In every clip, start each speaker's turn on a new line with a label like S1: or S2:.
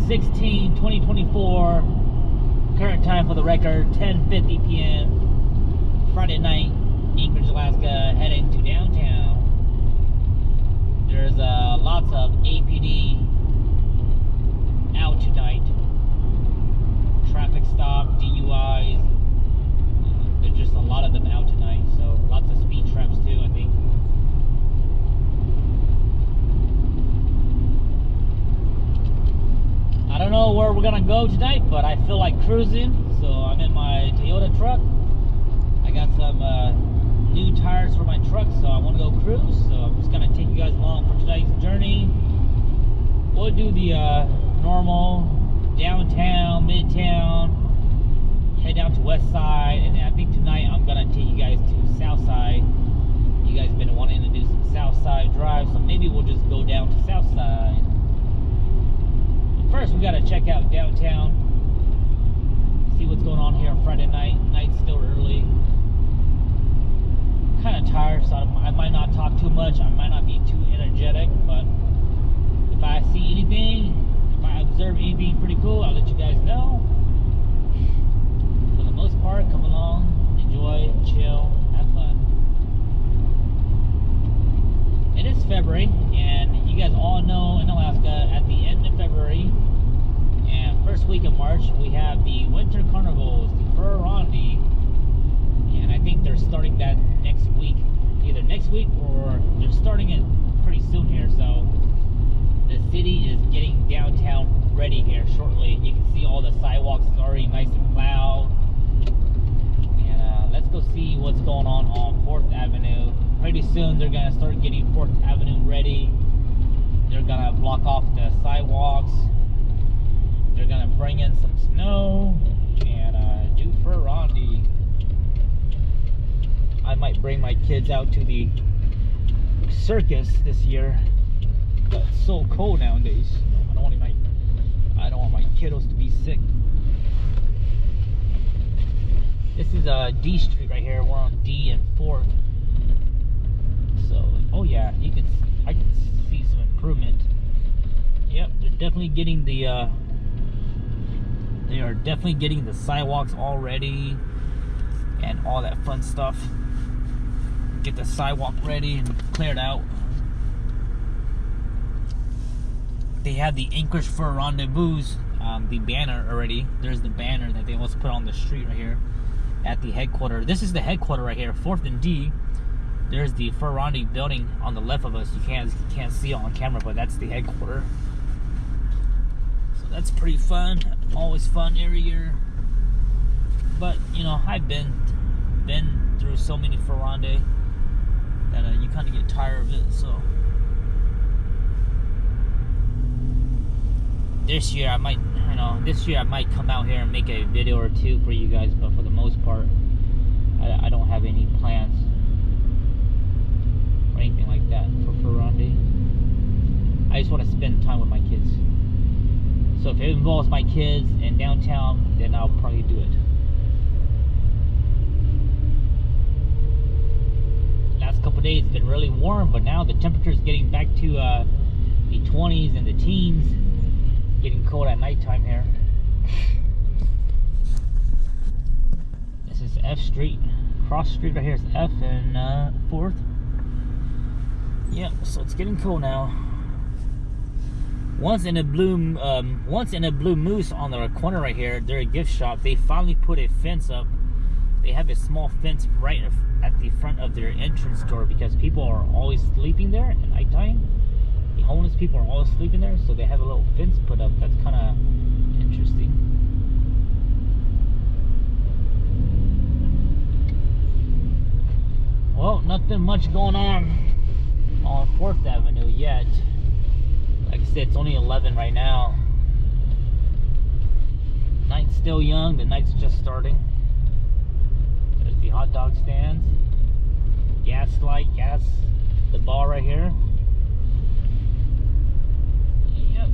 S1: 16/2024. Current time for the record, 10:50 p.m. Friday night, Anchorage, Alaska, heading to downtown. There's lots of APD out tonight. Traffic stop, DUIs. There's just a lot of them out tonight, so lots of speed traps too, I think. I don't know where we're gonna go tonight, but I feel like cruising, so I'm in my Toyota truck. I got some new tires for my truck, so I want to go cruise. So I'm just gonna take you guys along for today's journey. We'll do the normal downtown, midtown, head down to west side, and then I think tonight I'm gonna take you guys to south side. You guys have been wanting to do some south side drive, so maybe we'll just go down to south side. First, we gotta check out downtown, see what's going on here on Friday night. Night's still early. Kind of tired, so I might not talk too much. I might not be too energetic, but if I see anything, if I observe anything pretty cool, I'll let you guys know. For the most part, come along, enjoy, chill, have fun. It is February, and you guys all know in Alaska, at the end of February and first week of March, we have the winter carnivals, the Furrandi, and I think they're starting that next week, either next week or they're starting it pretty soon here. So the city is getting downtown ready here shortly. You can see all the sidewalks is already nice and plowed. And let's go see what's going on 4th Avenue. Pretty soon they're gonna start getting 4th Avenue ready. They're gonna block off the sidewalks. They're gonna bring in some snow and do Furrandi. I might bring my kids out to the circus this year. But it's so cold nowadays. I don't want my kiddos to be sick. This is D Street right here. We're on D and 4th. So, oh yeah, I can see some improvement. Yep, they're definitely getting the they are definitely getting the sidewalks all ready and all that fun stuff. Get the sidewalk ready and cleared out. They have the Anchorage for Rendezvous, the banner already. There's the banner that they almost put on the street right here at the headquarters. This is the headquarters right here, 4th and D. There's the Furrandi building on the left of us. You can't see it on camera, but that's the headquarters. So that's pretty fun. Always fun every year. But you know, I've been through so many Furrandi that you kind of get tired of it. So this year I might come out here and make a video or two for you guys. But for the most part, I don't have any plans or anything like that for Furrandi. I just want to spend time with my kids. So if it involves my kids in downtown, then I'll probably do it. Last couple of days it's been really warm, but now the temperature's getting back to the 20s and the teens. Getting cold at nighttime here. This is F Street. Cross Street right here is F and 4th. Yep, so it's getting cold now. Once in a blue moose on the corner right here, they're a gift shop. They finally put a fence up. They have a small fence right at the front of their entrance door because people are always sleeping there at nighttime. The homeless people are always sleeping there, so they have a little fence put up. That's kind of interesting. Well, nothing much going on 4th Avenue yet. Like I said, it's only 11 right now. Night's still young, the night's just starting. There's the hot dog stands. Gas, the bar right here. Yep.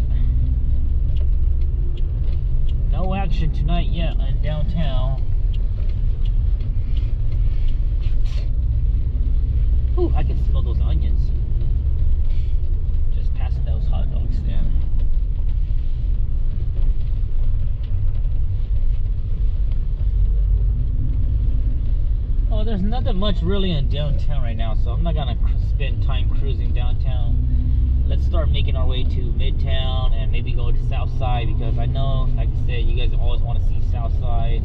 S1: No action tonight yet in downtown. Ooh, I can smell those onions. Just passing those hot dog stand. there's nothing much really in downtown right now, so I'm not gonna spend time cruising downtown. Let's start making our way to Midtown and maybe go to Southside, because I know, like I said, you guys always want to see Southside,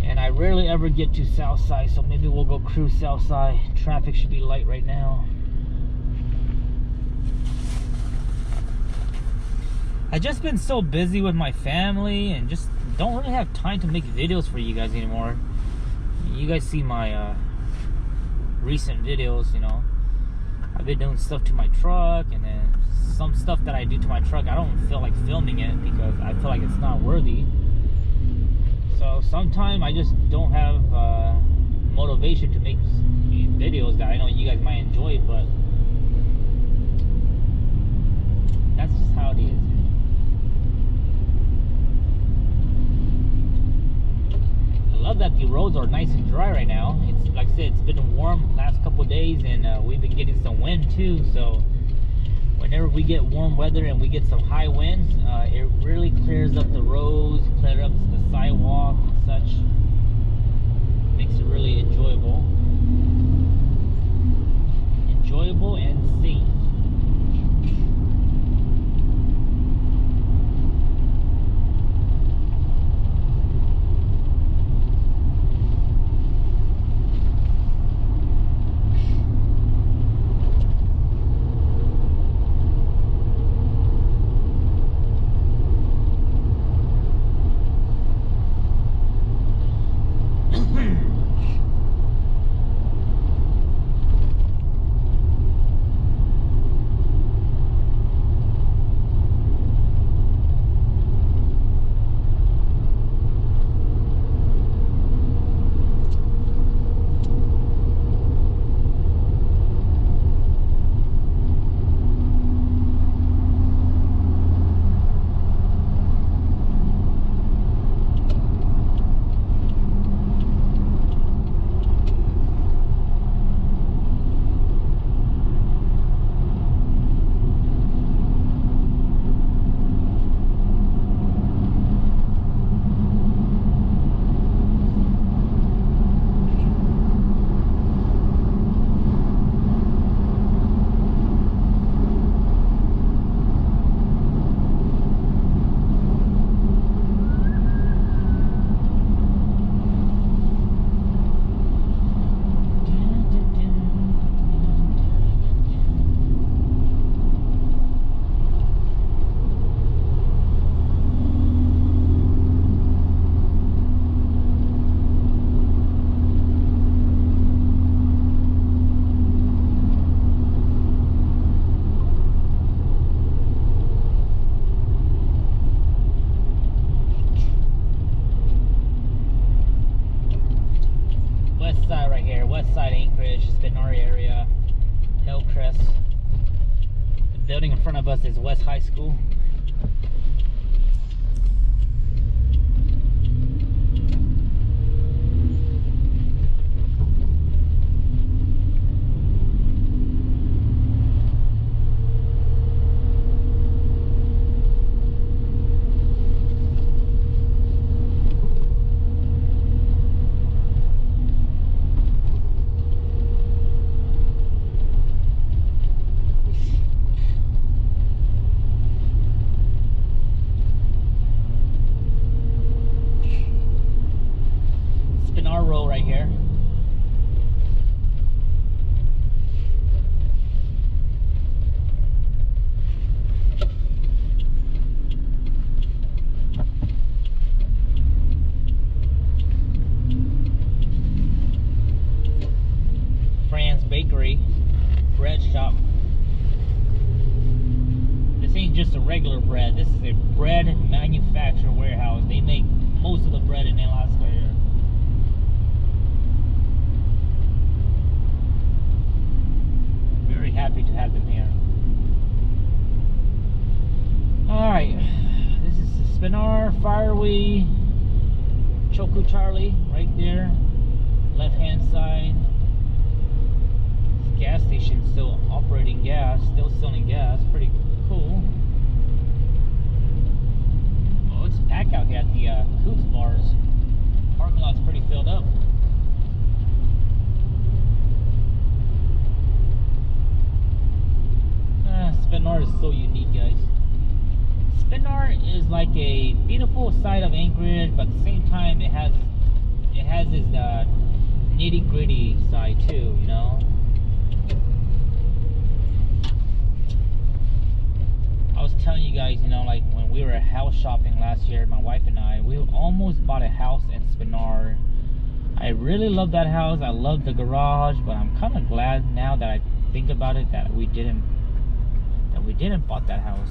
S1: and I rarely ever get to Southside, so maybe we'll go cruise Southside. Traffic should be light right now. I've just been so busy with my family and just don't really have time to make videos for you guys anymore. You guys see my recent videos, you know. I've been doing stuff to my truck, and then some stuff that I do to my truck, I don't feel like filming it because I feel like it's not worthy. So sometimes I just don't have motivation to make videos that I know you guys might enjoy, but that's just how it is. I love that the roads are nice and dry right now. It's like I said, it's been warm last couple of days, and we've been getting some wind too. So whenever we get warm weather and we get some high winds, it really clears up the roads, clears up the sidewalk and such. Makes it really enjoyable and safe. Westside Anchorage, Spinari area, Hillcrest. The building in front of us is West High School. Road right here. Fran's Bakery, bread shop. This ain't just a regular bread. This is a bread manufacturer warehouse. They make most of the bread in Alaska here. Happy to have them here. Alright, this is the Spinar, Fireway, Choku Charlie, right there, left hand side. This gas station still operating gas, still selling gas, pretty cool. Oh, it's packed out here at the Coops bars. Parking lot's pretty filled up. beautiful side of Anchorage, but at the same time it has its nitty gritty side too, you know. I was telling you guys, you know, like when we were house shopping last year, my wife and I, we almost bought a house in Spinar. I really love that house. I love the garage, but I'm kind of glad now that I think about it that we didn't bought that house.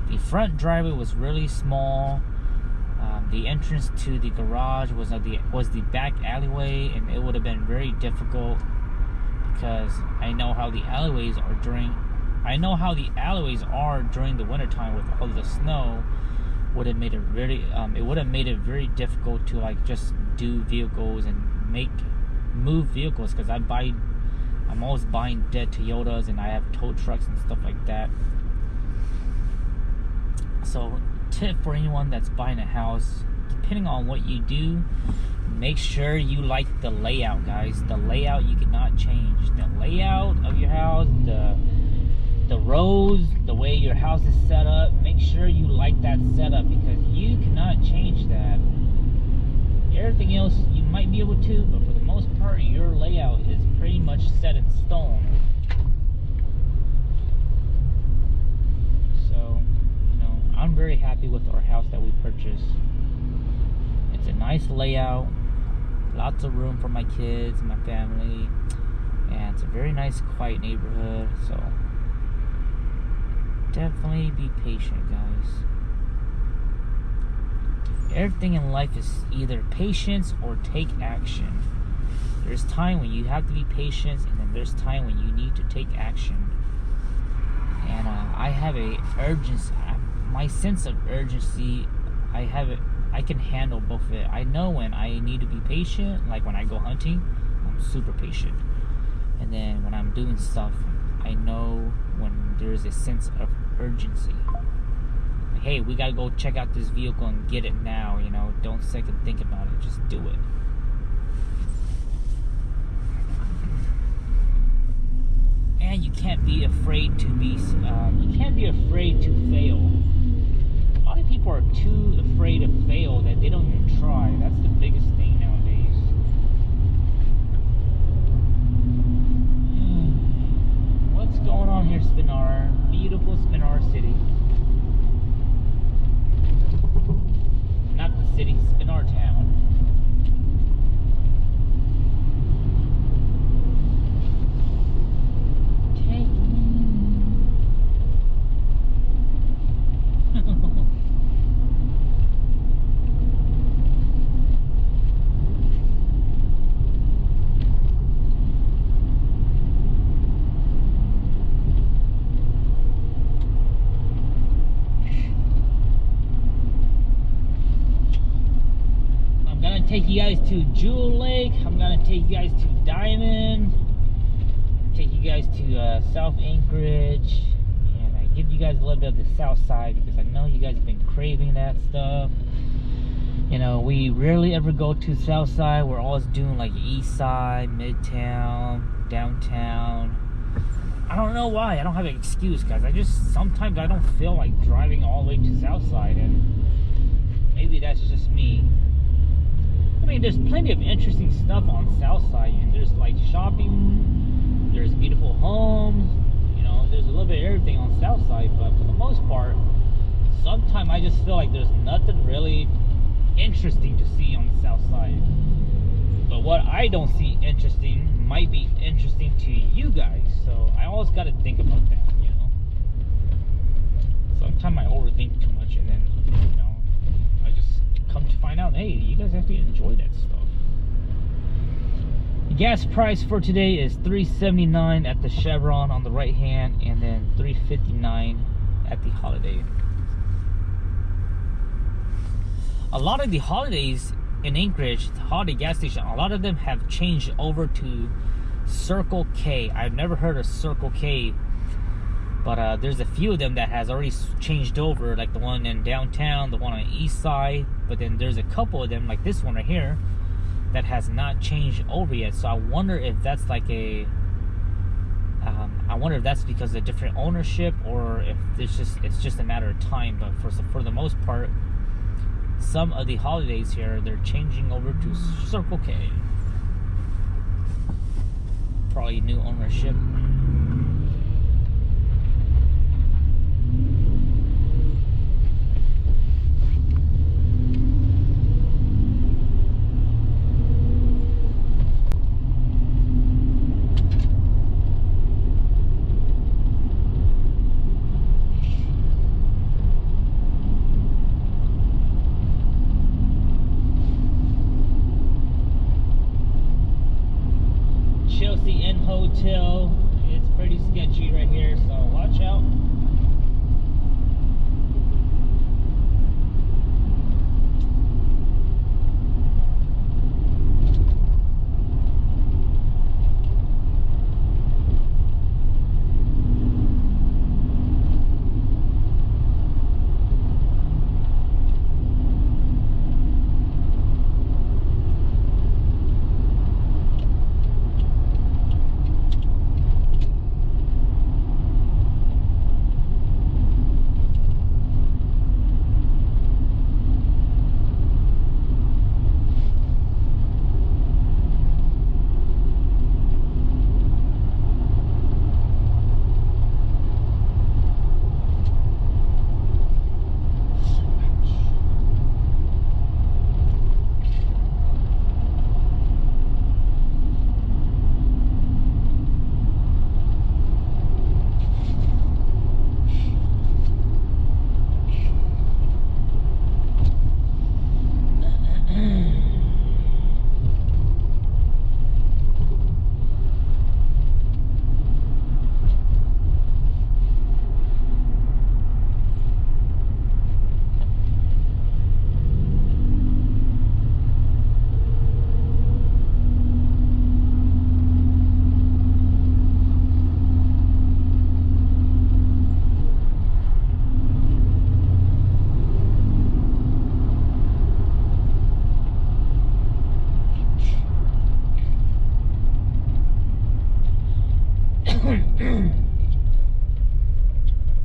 S1: The front driveway was really small. The entrance to the garage was the back alleyway, and it would have been very difficult because I know how the alleyways are during the wintertime with all the snow. Would have made it really it would have made it very difficult to like just do vehicles and move vehicles, because I'm always buying dead Toyotas and I have tow trucks and stuff like that. So tip for anyone that's buying a house, depending on what you do, make sure you like the layout, guys. The layout you cannot change. The layout of your house, the roads, the way your house is set up, make sure you like that setup, because you cannot change that. Everything else you might be able to, but for the most part your layout is pretty much set in stone. So, you know, I'm very happy with our house that we purchased. It's a nice layout, lots of room for my kids and my family, and it's a very nice quiet neighborhood. So definitely be patient, guys. Everything in life is either patience or take action. There's time when you have to be patient, and then there's time when you need to take action. And I have a urgency. My sense of urgency, I have it. I can handle both of it. I know when I need to be patient, like when I go hunting, I'm super patient. And then when I'm doing stuff, I know when there's a sense of urgency. Like, hey, we gotta go check out this vehicle and get it now, you know. Don't second think about it, just do it. And you can't be afraid to fail. A lot of people are too afraid to fail that they don't even try. That's the biggest thing nowadays. What's going on here, Spinar? Beautiful Spinar City. Not the city, Spinar Town. Take me. Take you guys to Jewel Lake. I'm gonna take you guys to Diamond. Take you guys to South Anchorage, and I give you guys a little bit of the south side because I know you guys have been craving that stuff. You know, we rarely ever go to south side. We're always doing like east side, midtown, downtown. I don't know why. I don't have an excuse, guys. Sometimes I don't feel like driving all the way to south side, and maybe that's just me. I mean, there's plenty of interesting stuff on Southside, and there's like shopping, there's beautiful homes, you know, there's a little bit of everything on Southside, but for the most part, sometimes I just feel like there's nothing really interesting to see on the Southside. But what I don't see interesting might be interesting to you guys, so I always got to think about that, you know. Sometimes I overthink too much, and then, you know, come to find out, hey, you guys actually enjoy that stuff. The gas price for today is $3.79 at the Chevron on the right hand, and then $3.59 at the Holiday. A lot of the Holidays in Anchorage, the Holiday gas station, a lot of them have changed over to Circle K. I've never heard of Circle K, but there's a few of them that has already changed over, like the one in downtown, the one on the east side. But then there's a couple of them, like this one right here, that has not changed over yet. So I wonder if that's like I wonder if that's because of different ownership, or if it's just a matter of time. But for the most part, some of the holidays here, they're changing over to Circle K. Probably new ownership. Chelsea Inn Hotel. It's pretty sketchy right here, so watch out.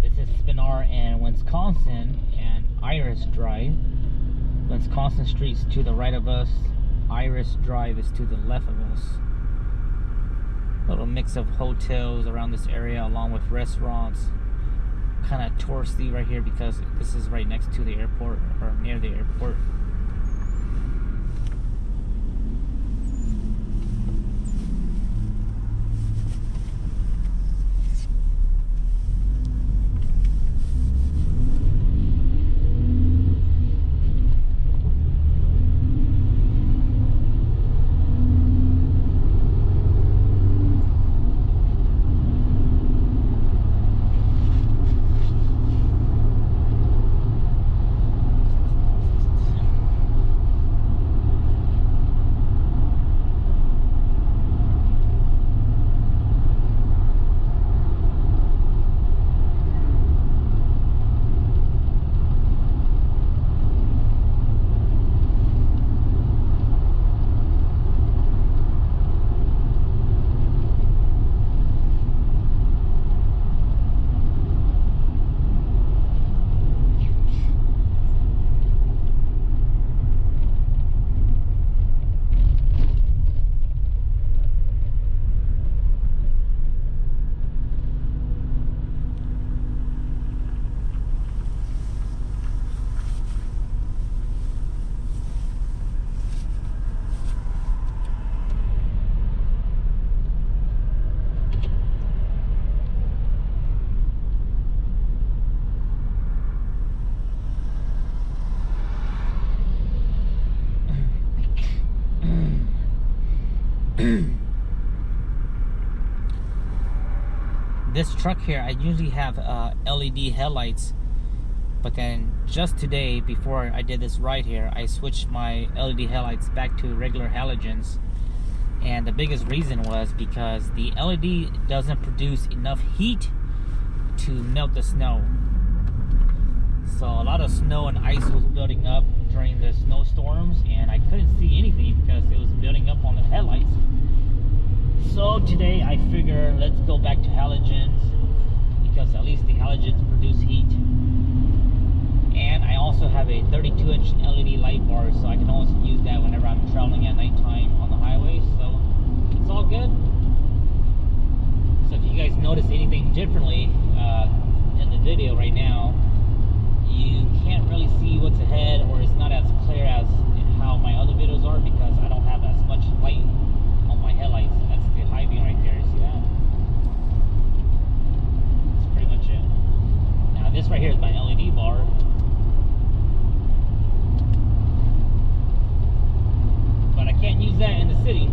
S1: This is Spinar and Wisconsin and Iris Drive. Wisconsin Street's to the right of us. Iris Drive is to the left of us. Little mix of hotels around this area along with restaurants. Kind of touristy right here because this is right next to the airport or near the airport. This truck here, I usually have LED headlights, but then just today, before I did this ride here, I switched my LED headlights back to regular halogens. And the biggest reason was because the LED doesn't produce enough heat to melt the snow. So a lot of snow and ice was building up during the snowstorms, and I couldn't see anything because it was building up on the headlights. So today I figure let's go back to halogens, because at least the halogens produce heat. And I also have a 32-inch LED light bar, so I can also use that whenever I'm traveling at nighttime on the highway. So it's all good. So if you guys notice anything differently in the video right now, you can't really see what's ahead, or it's not as clear as how my other videos are, because I don't have as much light on my headlights. That's the high beam right there. See that? That's pretty much it. Now this right here is my LED bar. But I can't use that in the city.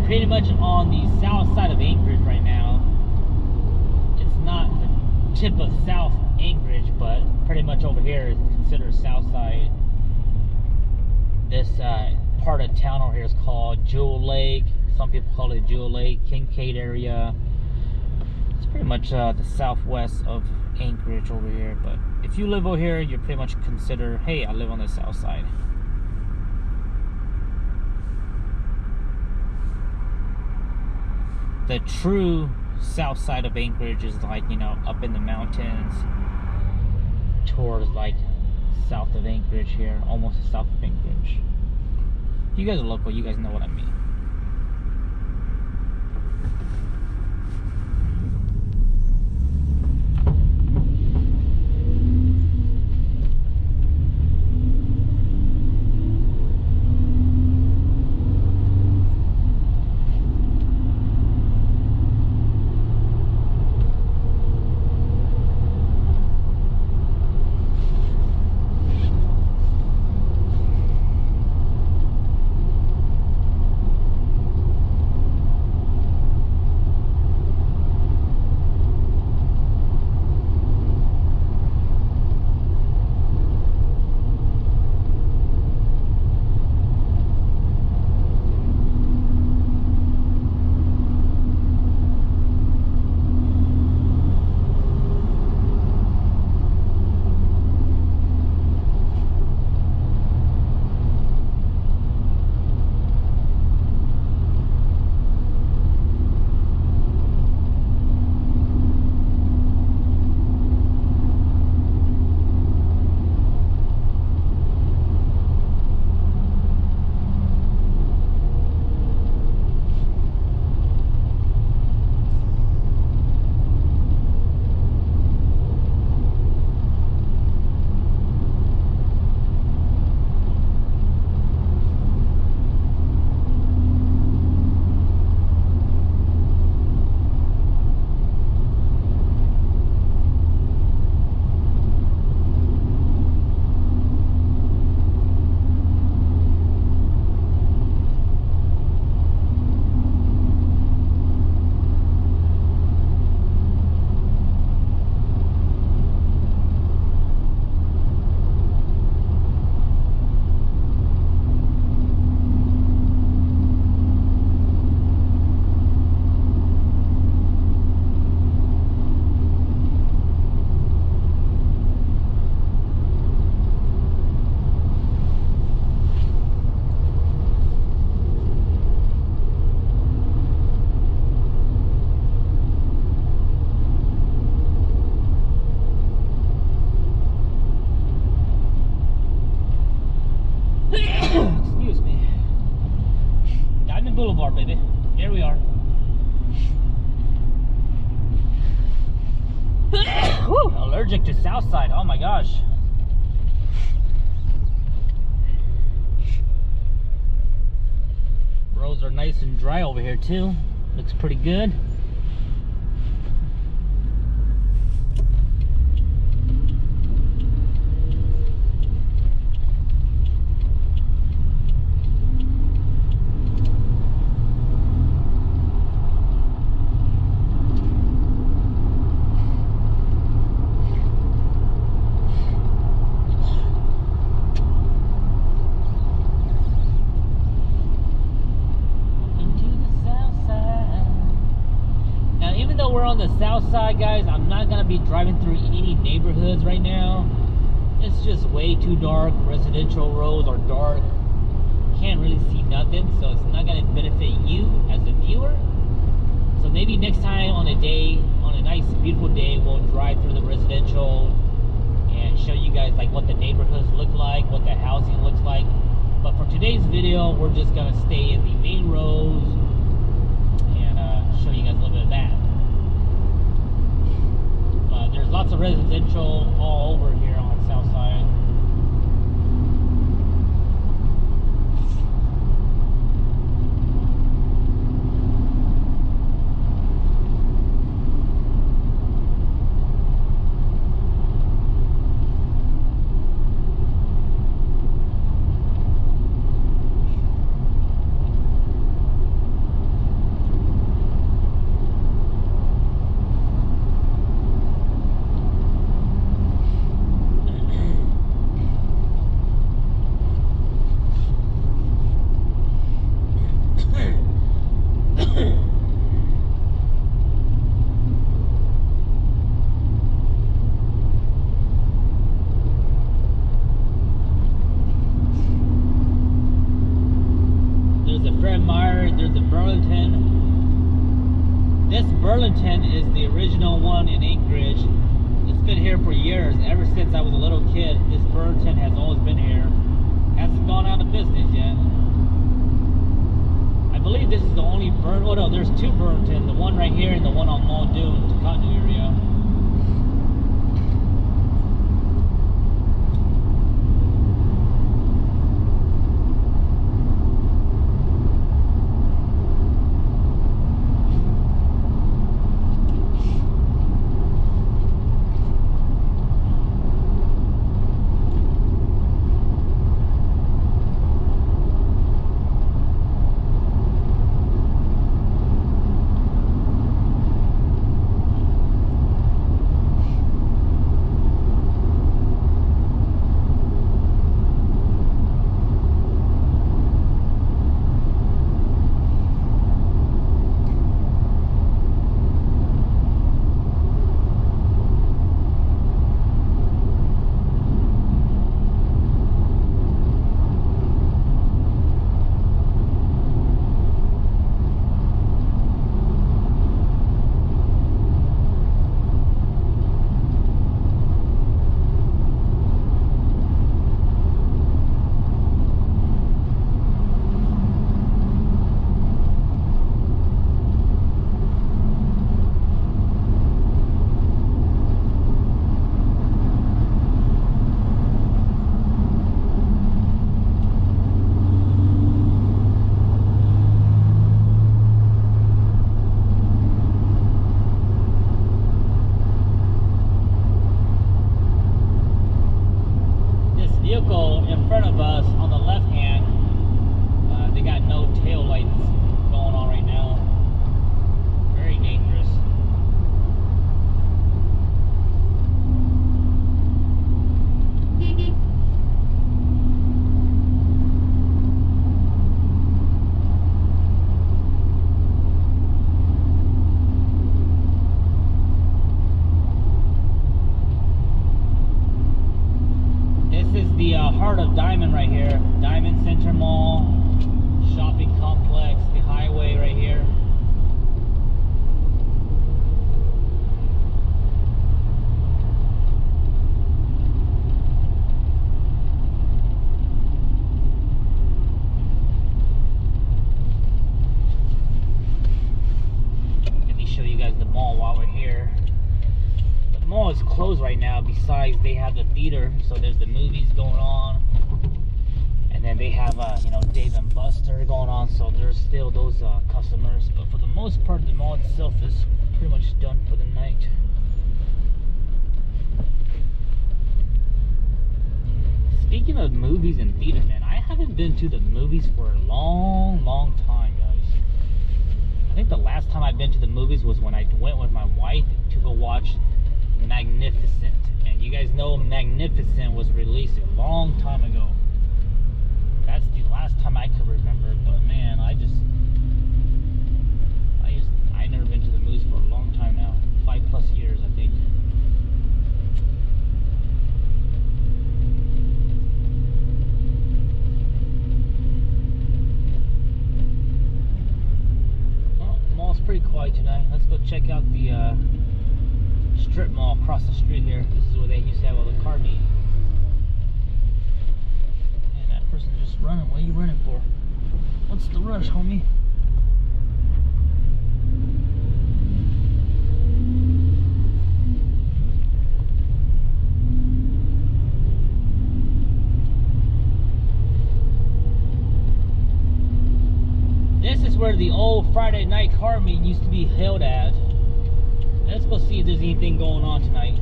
S1: Pretty much on the south side of Anchorage right now. It's not the tip of South Anchorage, but pretty much over here is considered south side. This part of town over here is called Jewel Lake. Some people call it Jewel Lake, Kincaid area. It's pretty much the southwest of Anchorage over here. But if you live over here, you're pretty much considered, hey, I live on the south side. The true south side of Anchorage is like, you know, up in the mountains towards like south of Anchorage here, almost south of Anchorage. You guys are local, you guys know what I mean. Boulevard, baby. Here we are. Whew, allergic to Southside. Oh my gosh. Roads are nice and dry over here too. Looks pretty good. On the south side, guys, I'm not gonna be driving through any neighborhoods right now. It's just way too dark. Residential roads are dark, can't really see nothing, so it's not gonna benefit you as a viewer. So maybe next time on a nice beautiful day, we'll drive through the residential and show you guys like what the neighborhoods look like, what the housing looks like. But for today's video, we're just gonna stay in the main roads and show you guys a little bit of that. There's lots of residential all over here on the south side. There's a Burlington. This Burlington is the original one in Anchorage. It's been here for years. Ever since I was a little kid, this Burlington has always been here. Hasn't gone out of business yet. I believe this is the only Burlington. Oh no, there's two Burlington. The one right here and the one on Muldoon, Tacotno area. closed right now. Besides, they have the theater, so there's the movies going on, and then they have you know, Dave and Buster going on. So there's still those customers, but for the most part, the mall itself is pretty much done for the night. Speaking of movies and theater, man, I haven't been to the movies for a long time, guys. I think the last time I've been to the movies was when I went with my wife to go watch Magnificent. And you guys know Magnificent was released a long time ago. That's the last time I could remember. But man, I never been to the movies for a long time now. 5+ years, I think. Pretty quiet tonight. Let's go check out the strip mall across the street here. This is where they used to have all the car meet. Man, that person's just running. What are you running for? What's the rush, homie? This is where the old Friday night car meet used to be held at. Let's go see if there's anything going on tonight.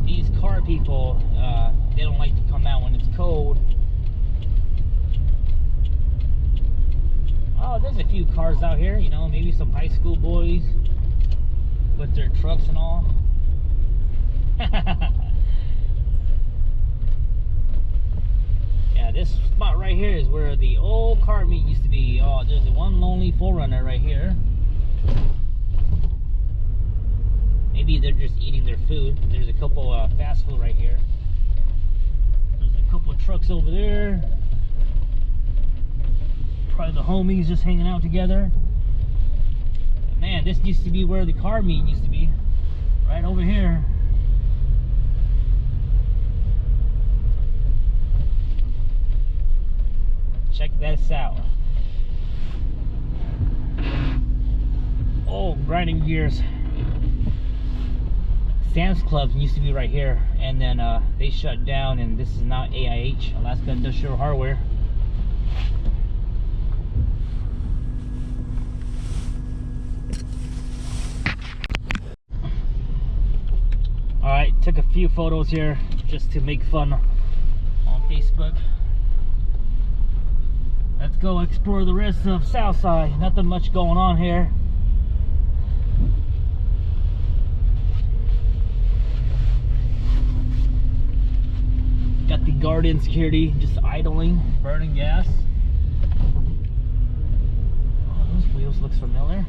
S1: These car people, they don't like to come out when it's cold. Oh, there's a few cars out here, you know, maybe some high school boys with their trucks and all. Yeah, this spot right here is where the old car meet used to be. Oh, there's the one lonely 4Runner right here. Maybe they're just eating their food. There's a couple fast food right here. There's a couple of trucks over there. Probably the homies just hanging out together. But man, this used to be where the car meet used to be. Right over here. Check this out. Oh, grinding gears. Sam's Club used to be right here, and then they shut down, and this is now AIH, Alaska Industrial Hardware. Alright, took a few photos here just to make fun on Facebook. Let's go explore the rest of Southside. Nothing much going on here. Got the Guardian security just idling, burning gas. Oh, those wheels looks familiar.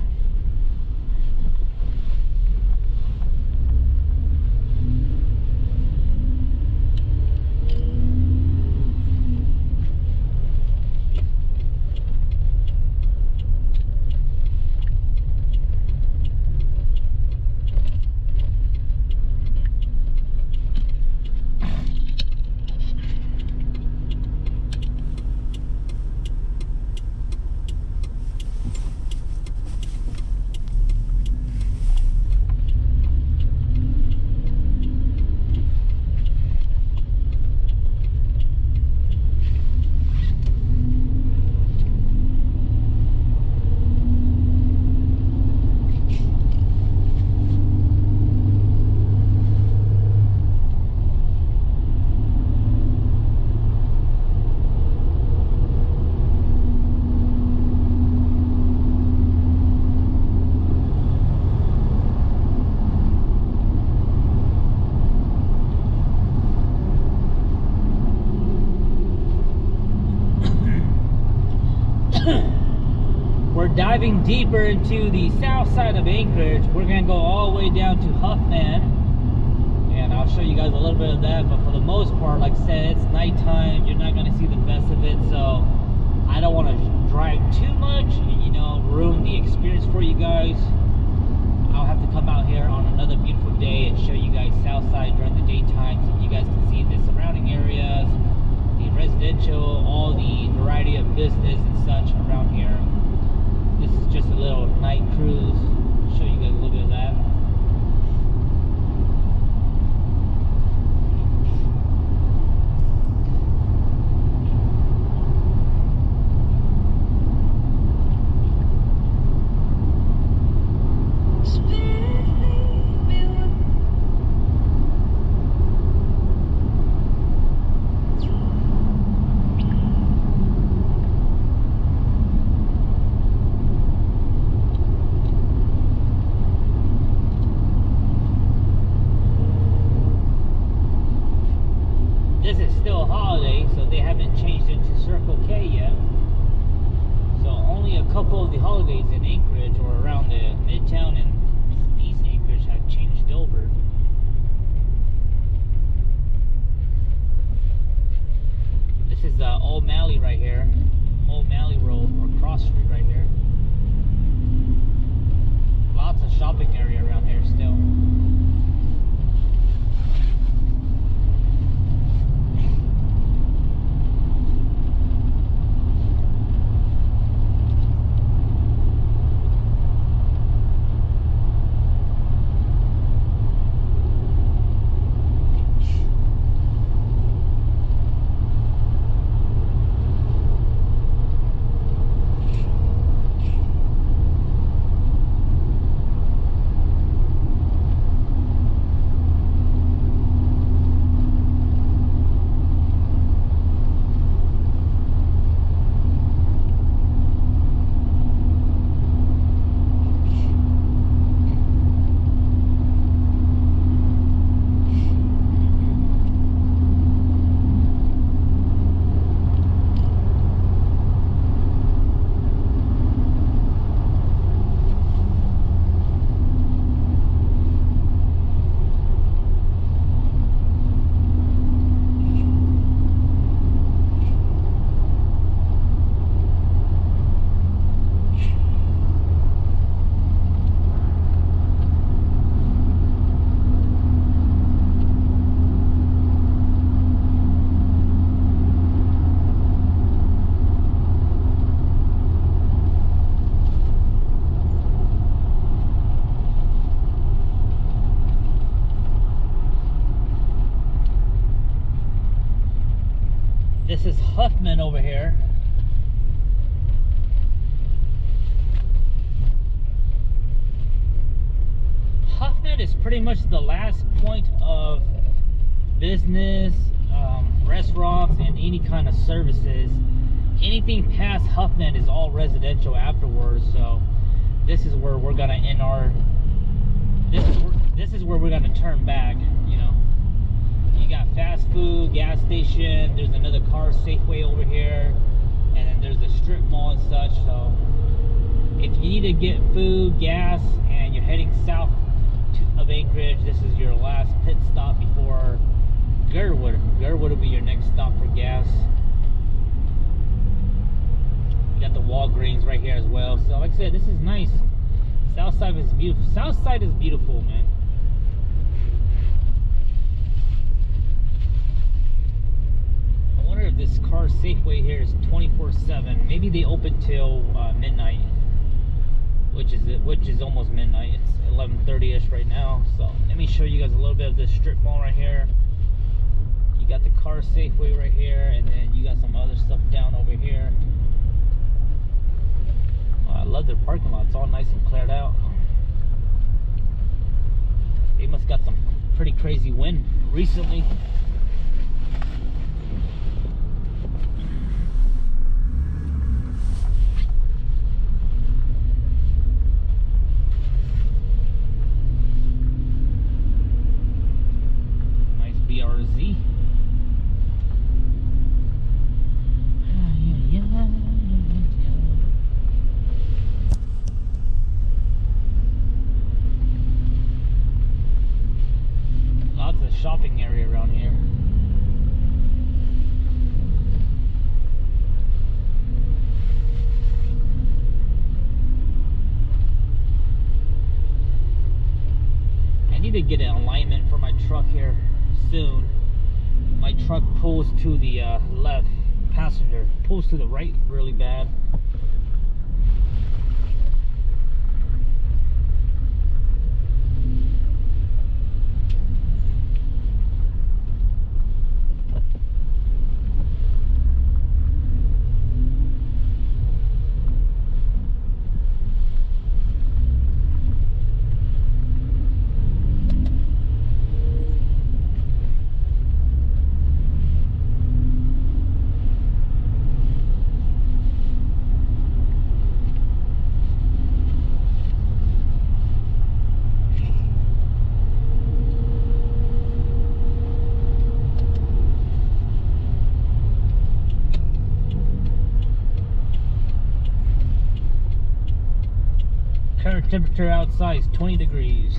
S1: Diving deeper into the south side of Anchorage, we're gonna go all the way down to Huffman, and I'll show you guys a little bit of that. But for the most part, like I said, it's nighttime. You're not gonna see the best of it, so I don't want to drive too much and, you know, ruin the experience for you guys. I'll have to come out here on another beautiful day and show you guys Southside during the daytime, so you guys can see the surrounding areas, the residential, all the variety of business and such around here. This is just a little night cruise. Show you guys a little bit of still a holiday, so they haven't changed it to Circle K yet. So only a couple of the holidays in Anchorage or around the Midtown and East Anchorage have changed over. This is Old Malley right here. Old Malley Road, or Cross Street right here. Lots of shopping area around here still. This is Huffman over here. Huffman is pretty much the last point of business, restaurants, and any kind of services. Anything past Huffman is all residential afterwards. So this is where we're gonna end our. This is where we're gonna turn back. You know. You got fast food, gas station, there's another car Safeway over here, and then there's a strip mall and such. So if you need to get food, gas, and you're heading south of Anchorage, this is your last pit stop before Gerwood. Gerwood will be your next stop for gas. You got the Walgreens right here as well. So like I said, this is nice. Southside is beautiful. Southside is beautiful, man. If this car Safeway here is 24/7, maybe they open till midnight, which is almost midnight. It's 11:30ish right now. So let me show you guys a little bit of this strip mall right here. You got the car Safeway right here, and then you got some other stuff down over here. Oh, I love their parking lot. It's all nice and cleared out. They must got some pretty crazy wind recently. BRZ. Lots of shopping area around here. I need to get an alignment for my truck here soon. My truck pulls to the left, passenger pulls to the right really bad. Current temperature outside is 20 degrees.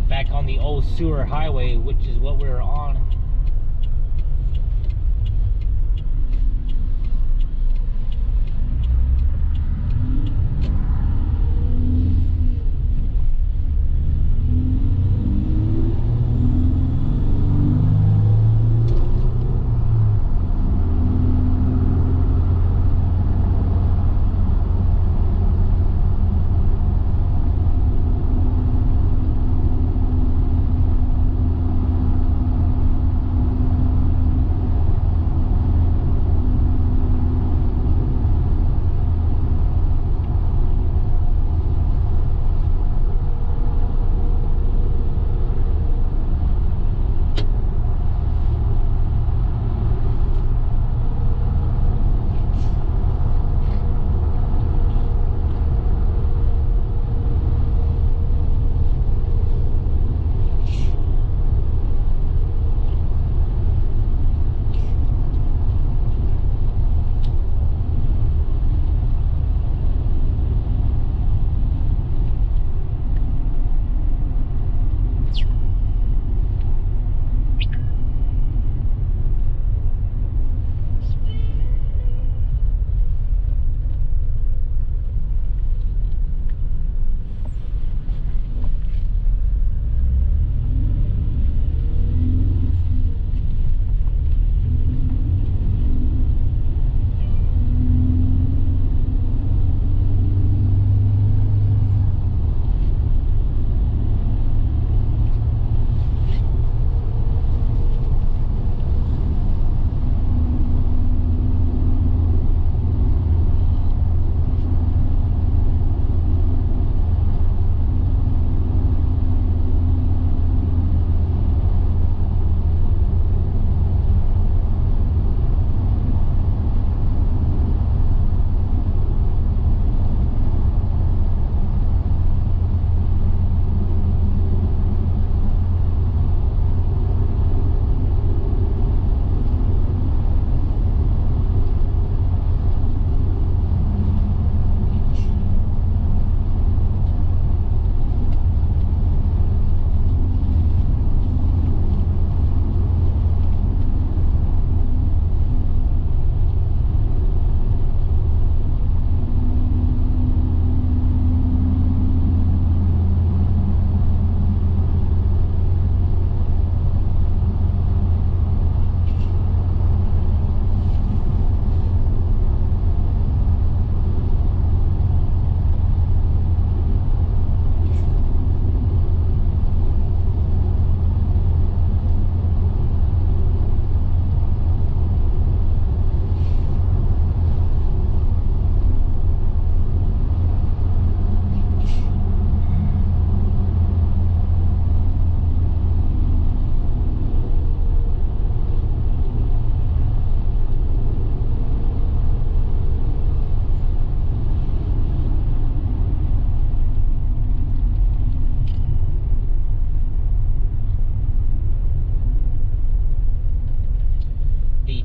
S1: Back on the old sewer highway, which is what we were on.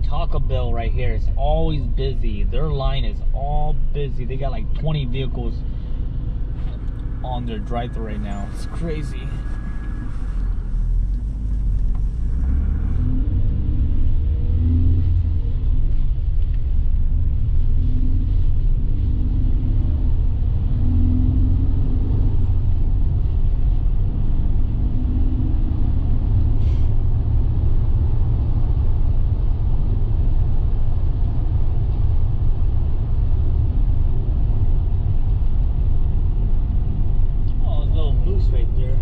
S1: Taco Bell right here is always busy. Their line is all busy. They got like 20 vehicles on their drive-thru right now. It's crazy. Right there.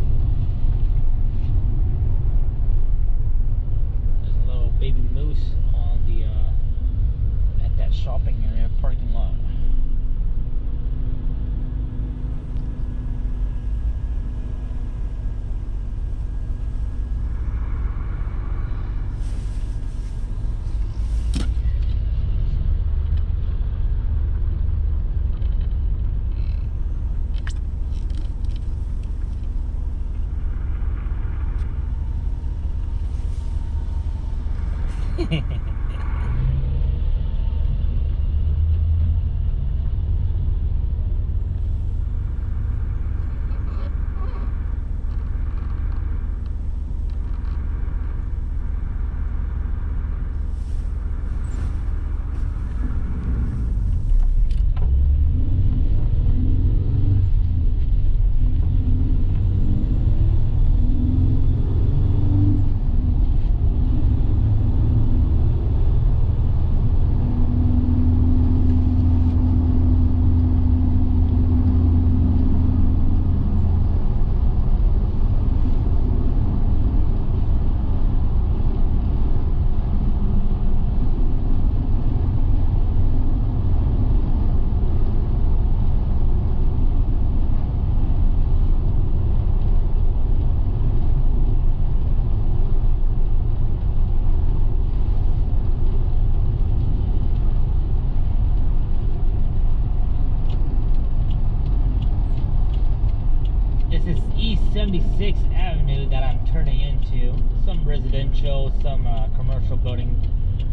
S1: East 76th Avenue that I'm turning into. Some residential, some commercial building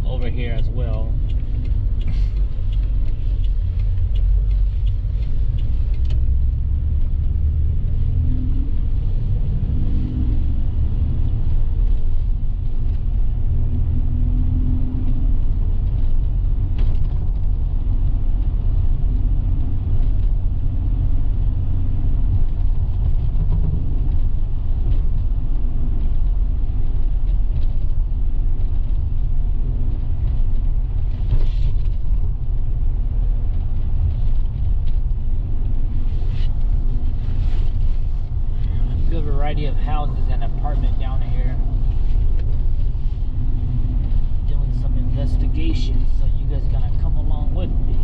S1: over here as well. Variety of houses and apartment down here. Doing some investigation, so you guys gotta come along with me.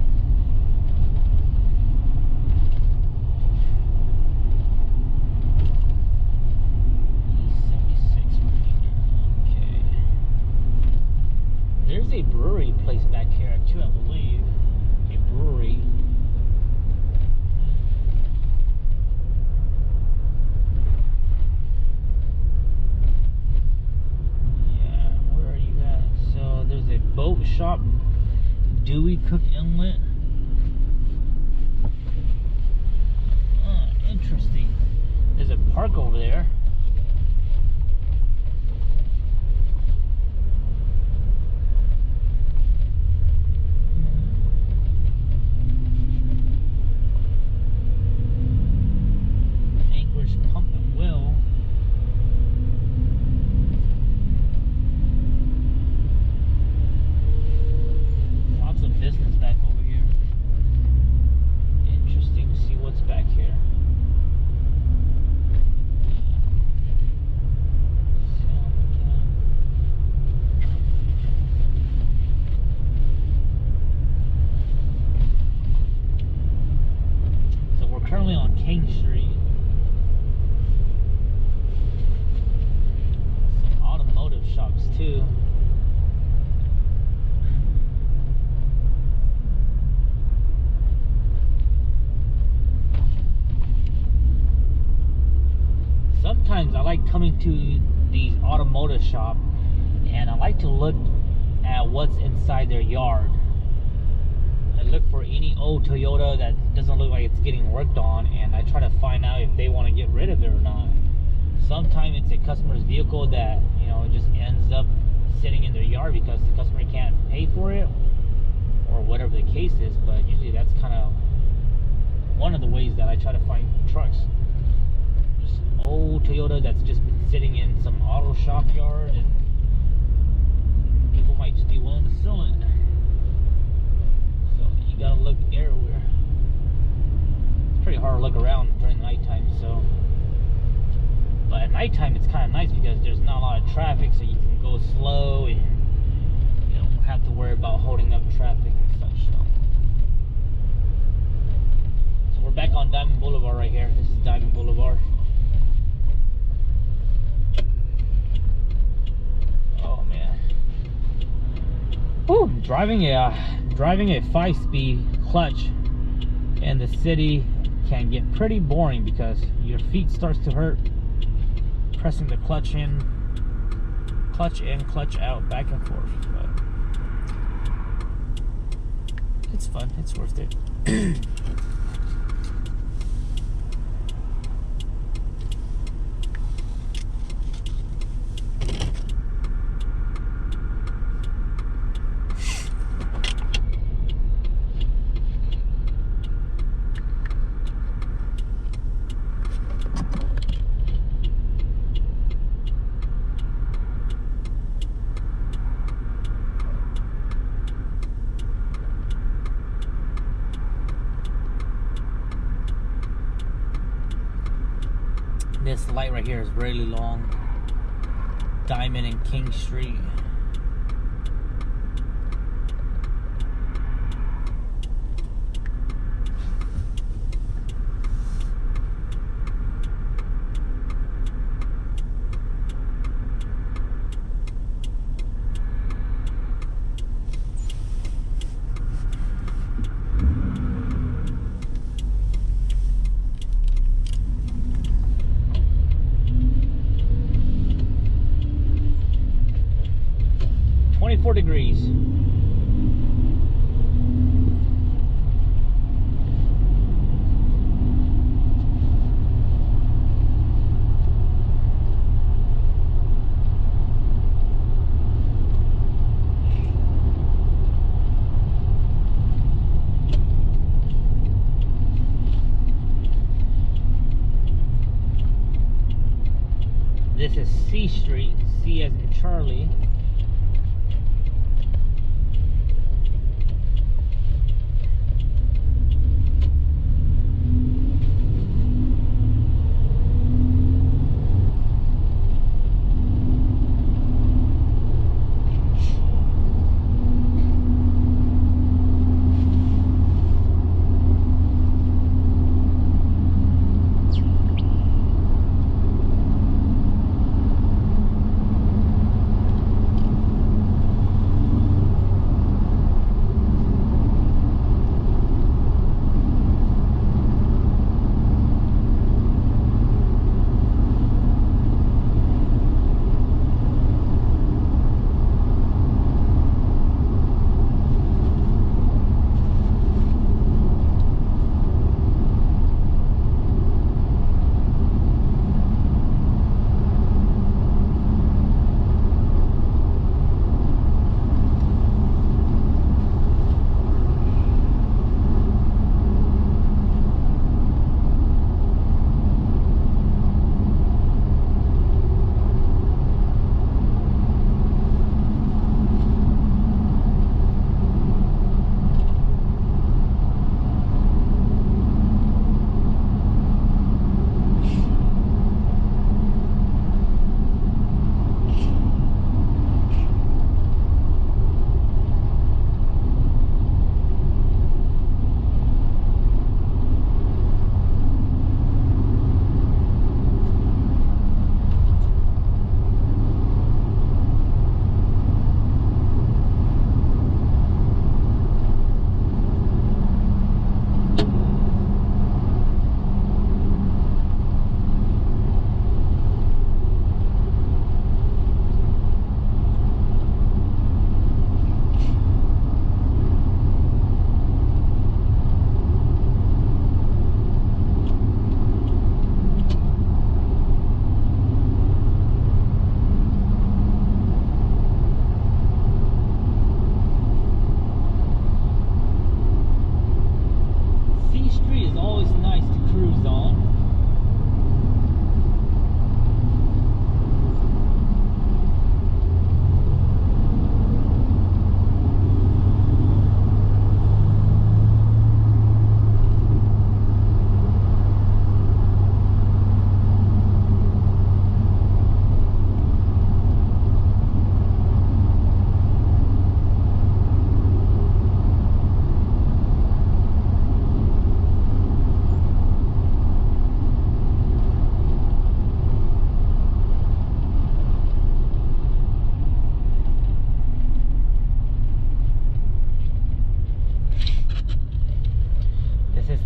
S1: E76 right. Okay. There's a brewery place back here too, I believe. A brewery. Boat shop, Dewey Cook Inlet. Interesting. There's a park over there. Anchorage Pump and Well. Business back over here. Interesting to see what's back here. So we're currently on King Street. Some automotive shops too. Sometimes I like coming to these automotive shop and I like to look at what's inside their yard. I look for any old Toyota that doesn't look like it's getting worked on, and I try to find out if they want to get rid of it or not. Sometimes it's a customer's vehicle that, you know, just ends up sitting in their yard because the customer can't pay for it or whatever the case is, but usually that's kind of one of the ways that I try to find trucks. Old Toyota that's just been sitting in some auto shop yard, and people might just be willing to sell it. So you gotta look everywhere. It's pretty hard to look around during the nighttime, so. But at nighttime it's kind of nice because there's not a lot of traffic, so you can go slow and you don't have to worry about holding up traffic and such. So we're back on Diamond Boulevard right here. This is Diamond Boulevard. Oh man. Whew, driving a 5-speed clutch in the city can get pretty boring because your feet starts to hurt pressing the clutch in. clutch in, clutch out, back and forth. But it's fun. It's worth it. This light right here is really long. Diamond and King Street. Degrees. This is C Street, C as in Charlie.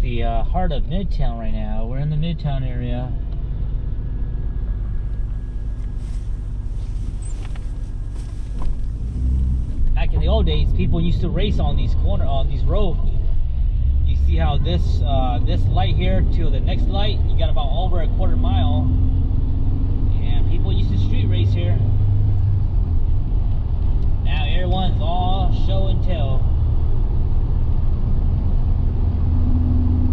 S1: the heart of Midtown right now. We're in the Midtown area. in the old days, people used to race on these roads. You see how this light here to the next light, you got about over a quarter mile, and people used to street race here. Now everyone's all show and tell.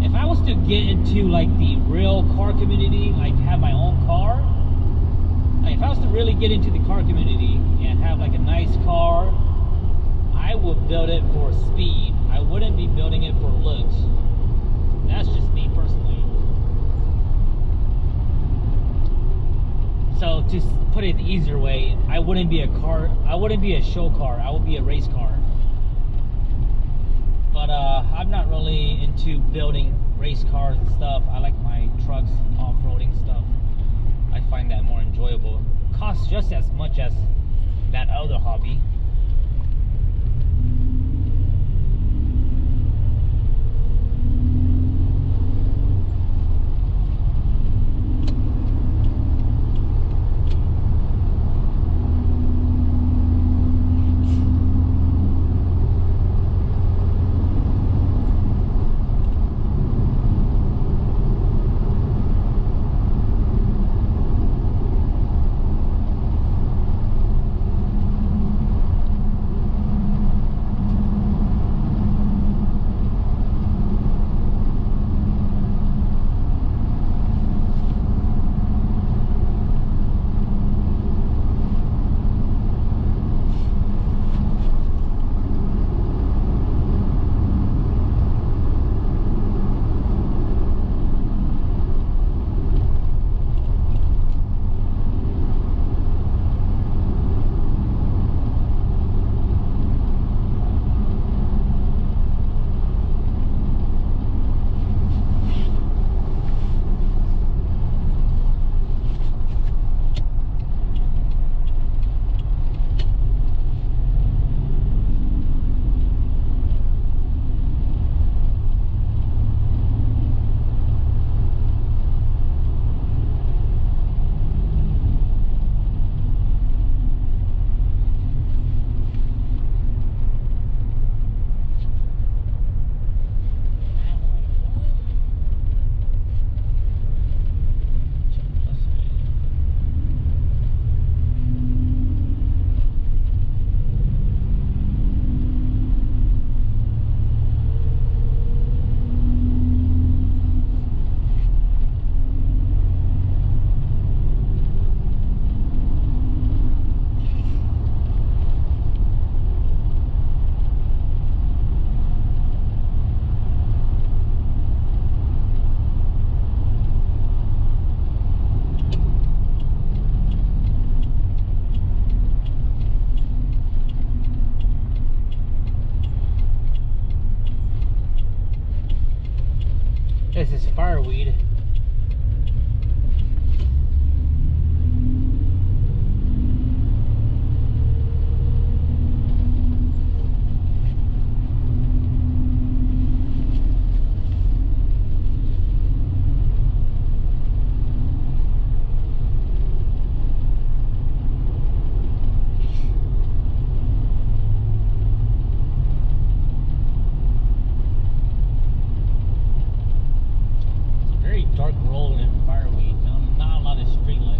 S1: If I was to get into like the real car community, like have my own car, like if I was to really get into the car community and have like a nice car, I would build it for speed. I wouldn't be building it for looks. That's just me personally. So to put it the easier way, I wouldn't be a show car, I would be a race car. But I'm not really into building race cars and stuff. I like my trucks, off-roading stuff. I find that more enjoyable. Costs just as much as that other hobby. This is fireweed. Dark roll and fireweed, not a lot of street lights.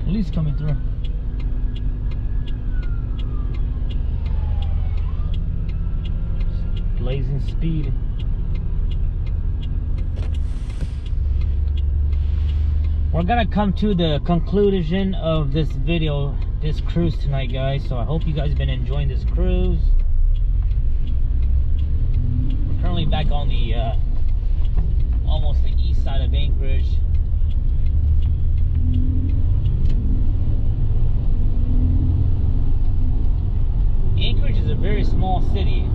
S1: Police coming through. Blazing speed. We're gonna come to the conclusion of this video, this cruise tonight, guys. So I hope you guys have been enjoying this cruise. We're currently back on the almost the east side of Anchorage. Anchorage is a very small city.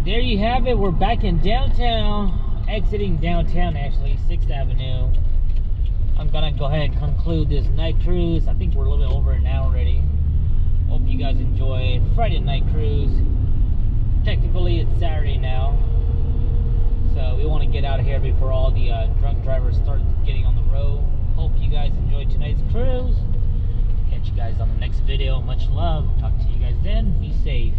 S1: There you have it. We're back in downtown, exiting downtown actually, 6th Avenue. I'm gonna go ahead and conclude this night cruise. I think we're a little bit over an hour already. Hope you guys enjoyed Friday night cruise. Technically it's Saturday now, so we want to get out of here before all the drunk drivers start getting on the road. Hope you guys enjoyed tonight's cruise. Catch you guys on the next video. Much love. Talk to you guys then. Be safe.